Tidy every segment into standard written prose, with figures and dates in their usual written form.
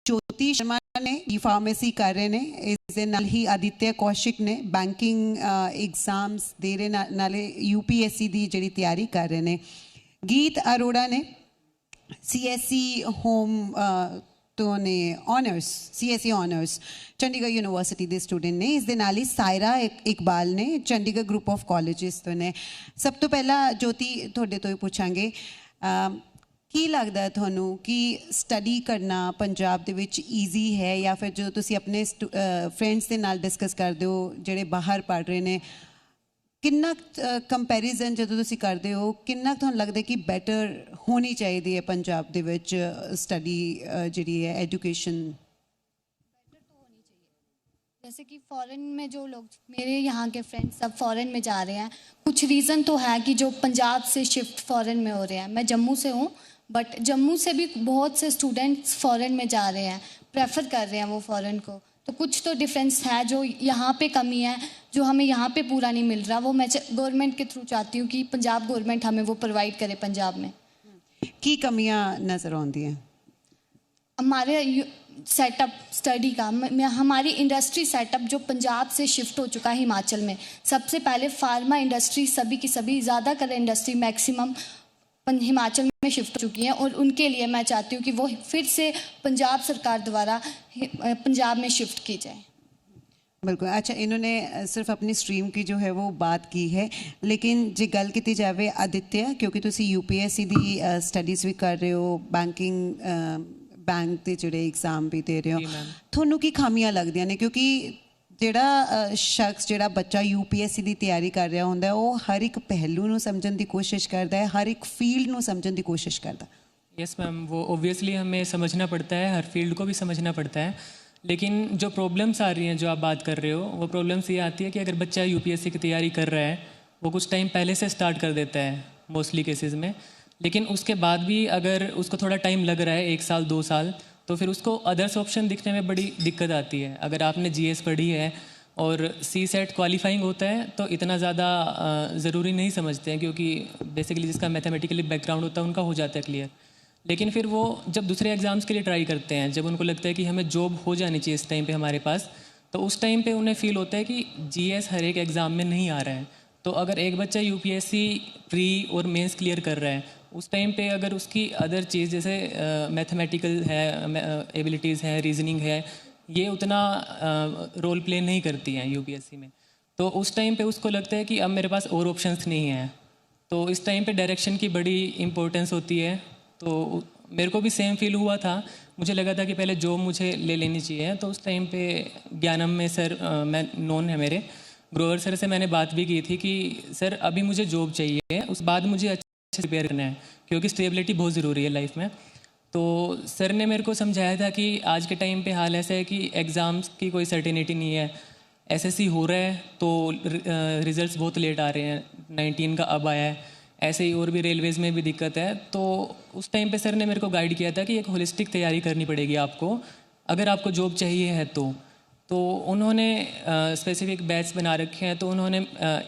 ज्योति शर्मा ने ई फार्मेसी कर रहे ने, इस दे नाल ही आदित्य कौशिक ने बैंकिंग एग्जाम्स दे रहे, नाले यूपीएससी दी जिहड़ी तैयारी कर रहे ने। गीत अरोड़ा ने सीएसई होम तो ने honours, CSE honours Chandigarh university के स्टूडेंट ने। इस दे नाल ही सायरा इकबाल ने चंडीगढ़ ग्रुप ऑफ कॉलेजेस तो ने। सब तो पहला ज्योति थोड़े तो ही पूछांगे, की लगता है थानू कि स्टडी करना पंजाब दे विच ईजी है, या फिर जो तुसी अपने फ्रेंड्स के नाल डिस्कस करते हो जेडे बाहर पढ़ रहे ने, किन्ना कंपैरिजन जो तुसी करते हो, किन्ना थानू लगता है कि बेटर होनी चाहिए है पंजाब दे विच स्टडी जिहड़ी है एजुकेशन? जैसे कि फ़ॉरेन में जो लोग, मेरे यहाँ के फ्रेंड्स सब फ़ॉरेन में जा रहे हैं। कुछ रीज़न तो है कि जो पंजाब से शिफ्ट फ़ॉरेन में हो रहे हैं। मैं जम्मू से हूँ, बट जम्मू से भी बहुत से स्टूडेंट्स फ़ॉरेन में जा रहे हैं, प्रेफर कर रहे हैं वो फ़ॉरेन को। तो कुछ तो डिफरेंस है, जो यहाँ पे कमी है जो हमें यहाँ पे पूरा नहीं मिल रहा, वो मैं गवर्नमेंट के थ्रू चाहती हूँ कि पंजाब गवर्नमेंट हमें वो प्रोवाइड करे। पंजाब में की कमियाँ नज़र आती हैं? हमारे सेटअप स्टडी का, हमारी इंडस्ट्री सेटअप जो पंजाब से शिफ्ट हो चुका है हिमाचल में। सबसे पहले फार्मा इंडस्ट्री सभी की सभी, ज़्यादा कर इंडस्ट्री मैक्सिमम हिमाचल में शिफ्ट हो चुकी हैं, और उनके लिए मैं चाहती हूँ कि वो फिर से पंजाब सरकार द्वारा पंजाब में शिफ्ट की जाए। बिल्कुल। अच्छा, इन्होंने सिर्फ अपनी स्ट्रीम की जो है वो बात की है, लेकिन जे गल की जाए आदित्य, क्योंकि तुसी यूपीएससी दी स्टडीज़ भी कर रहे हो, बैंकिंग बैंक के जोड़े एग्जाम भी दे रहे हो, थोनू की खामियां लगदियां ने? क्योंकि जेड़ा शख्स, जेड़ा बच्चा यूपीएससी की तैयारी कर रहा होंदा है, वो हर एक पहलू नूं समझण की कोशिश करता है, हर एक फील्ड नूं समझण की कोशिश करता है। यस मैम, वो ओब्वियसली हमें समझना पड़ता है, हर फील्ड को भी समझना पड़ता है। लेकिन जो प्रॉब्लम्स आ रही हैं, जो आप बात कर रहे हो, वो प्रॉब्लम्स ये आती है कि अगर बच्चा यूपीएससी की तैयारी कर रहा है, वो कुछ टाइम पहले से स्टार्ट कर देता है मोस्टली केसेस में, लेकिन उसके बाद भी अगर उसको थोड़ा टाइम लग रहा है, 1 साल 2 साल, तो फिर उसको अदर्स ऑप्शन दिखने में बड़ी दिक्कत आती है। अगर आपने जीएस पढ़ी है और सी सेट क्वालिफाइंग होता है तो इतना ज़्यादा ज़रूरी नहीं समझते हैं, क्योंकि बेसिकली जिसका मैथमेटिकली बैकग्राउंड होता है उनका हो जाता है क्लियर। लेकिन फिर वो जब दूसरे एग्ज़ाम्स के लिए ट्राई करते हैं, जब उनको लगता है कि हमें जॉब हो जानी चाहिए इस टाइम पे हमारे पास, तो उस टाइम पे उन्हें फील होता है कि जीएस हर एक एग्ज़ाम में नहीं आ रहा है। तो अगर एक बच्चा यूपीएससी प्री और मेंस क्लियर कर रहा है, उस टाइम पे अगर उसकी अदर चीज़ जैसे मैथमेटिकल है, एबिलिटीज़ है, रीजनिंग है, ये उतना रोल प्ले नहीं करती हैं यूपीएससी में, तो उस टाइम पे उसको लगता है कि अब मेरे पास और ऑप्शंस नहीं हैं। तो इस टाइम पे डायरेक्शन की बड़ी इंपॉर्टेंस होती है। तो मेरे को भी सेम फील हुआ था, मुझे लगा था कि पहले जॉब मुझे ले लेनी चाहिए। तो उस टाइम पे ज्ञानम में सर, मैं नॉन है मेरे ग्रोवर सर से मैंने बात भी की थी कि सर अभी मुझे जॉब चाहिए, उस बाद मुझे अच्छे से प्रिपेयर करना है, क्योंकि स्टेबिलिटी बहुत ज़रूरी है लाइफ में। तो सर ने मेरे को समझाया था कि आज के टाइम पे हाल ऐसा है कि एग्ज़ाम्स की कोई सर्टेनिटी नहीं है। एसएससी हो रहा है तो रिज़ल्ट्स बहुत लेट आ रहे हैं, 19 का अब आया है, ऐसे ही और भी रेलवेज़ में भी दिक्कत है। तो उस टाइम पे सर ने मेरे को गाइड किया था कि एक होलिस्टिक तैयारी करनी पड़ेगी आपको, अगर आपको जॉब चाहिए है तो उन्होंने स्पेसिफिक बैच बना रखे हैं। तो उन्होंने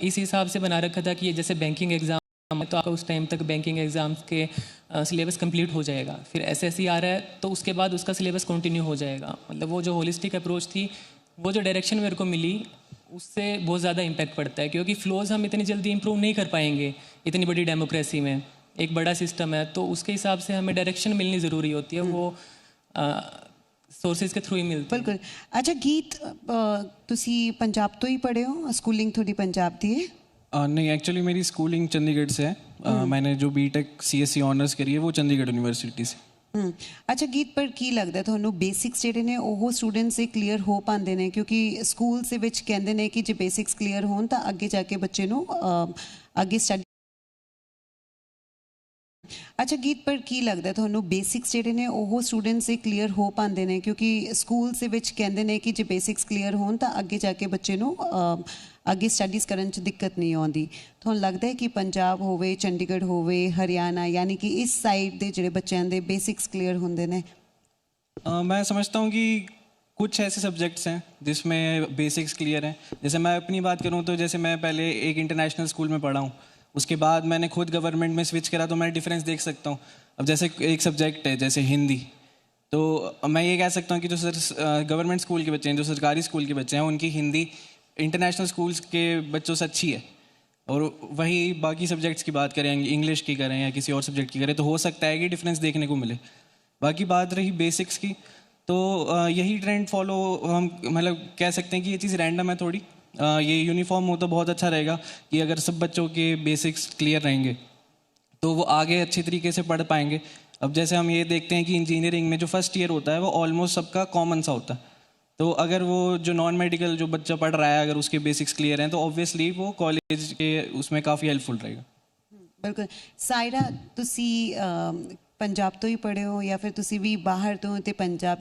इस हिसाब से बना रखा था कि ये जैसे बैंकिंग एग्ज़ाम, तो आपका उस टाइम तक बैंकिंग एग्ज़ाम्स के सिलेबस कंप्लीट हो जाएगा, फिर एसएससी आ रहा है तो उसके बाद उसका सिलेबस कंटिन्यू हो जाएगा। मतलब वो जो होलिस्टिक अप्रोच थी, वो जो डायरेक्शन मेरे को मिली, उससे बहुत ज़्यादा इम्पैक्ट पड़ता है, क्योंकि फ्लोज़ हम इतनी जल्दी इंप्रूव नहीं कर पाएंगे इतनी बड़ी डेमोक्रेसी में, एक बड़ा सिस्टम है। तो उसके हिसाब से हमें डायरेक्शन मिलनी ज़रूरी होती है, वो सोर्सेज के थ्रू ही मिलती है। बिल्कुल। अच्छा गीत, तुसी पंजाब तो ही पढ़े हो, स्कूलिंग थोड़ी पंजाब दी है? नहीं, एक्चुअली मेरी स्कूलिंग चंडीगढ़ से है। मैंने जो बीटेक सीएससी ऑनर्स करी है वो चंडीगढ़ यूनिवर्सिटी से। अच्छा गीत, पर की लगता है थानू बेसिक्स जेडे ने ਉਹ स्टूडेंट्स से क्लीयर हो पाते हैं? क्योंकि स्कूल से विच कहते हैं कि जो बेसिक्स क्लीयर होन तो अगे जाके बच्चे नू अगे स्टडी। अच्छा गीत, पर की लगता है थानू बेसिक्स जेडे ने ਉਹ स्टूडेंट्स से क्लीयर हो पाते हैं? क्योंकि स्कूल से विच कहते हैं कि जो बेसिक्स क्लीयर होन तो अगे जाके बच्चे नू अगे स्टडीज़ करने च दिक्कत नहीं आती। तुहानू लगता है कि पंजाब होवे, चंडीगढ़ होवे, हरियाणा, यानी कि इस साइड के जोड़े बच्चों के बेसिक्स क्लीयर होंगे ने? मैं समझता हूँ कि कुछ ऐसे सब्जेक्ट्स हैं जिसमें बेसिक्स क्लियर हैं। जैसे मैं अपनी बात करूँ तो जैसे मैं पहले एक इंटरनेशनल स्कूल में पढ़ा हूँ, उसके बाद मैंने खुद गवर्नमेंट में स्विच करा, तो मैं डिफरेंस देख सकता हूँ। अब जैसे एक सब्जेक्ट है जैसे हिंदी, तो मैं ये कह सकता हूँ कि जो गवर्नमेंट स्कूल के बच्चे हैं, जो सरकारी स्कूल के बच्चे हैं, उनकी हिंदी इंटरनेशनल स्कूल्स के बच्चों से अच्छी है। और वही बाकी सब्जेक्ट्स की बात करें, इंग्लिश की करें या किसी और सब्जेक्ट की करें, तो हो सकता है कि डिफरेंस देखने को मिले। बाकी बात रही बेसिक्स की, तो यही ट्रेंड फॉलो हम मतलब कह सकते हैं कि ये चीज़ रैंडम है थोड़ी। ये यूनिफॉर्म हो तो बहुत अच्छा रहेगा कि अगर सब बच्चों के बेसिक्स क्लियर रहेंगे तो वो आगे अच्छे तरीके से पढ़ पाएंगे। अब जैसे हम ये देखते हैं कि इंजीनियरिंग में जो फर्स्ट ईयर होता है वो ऑलमोस्ट सबका कॉमन सा होता है। तो अगर वो जो नॉन मेडिकल जो बच्चा पढ़ रहा है, अगर उसके बेसिक्स क्लियर हैं तो ऑब्वियसली वो कॉलेज के उसमें काफ़ी हेल्पफुल रहेगा। ਬਿਲਕੁਲ ਸਾਇਰਾ, ਤੁਸੀਂ ਪੰਜਾਬ ਤੋਂ ਹੀ ਪੜ੍ਹੇ ਹੋ ਜਾਂ ਫਿਰ ਤੁਸੀਂ ਵੀ ਬਾਹਰ ਤੋਂ ਤੇ ਪੰਜਾਬ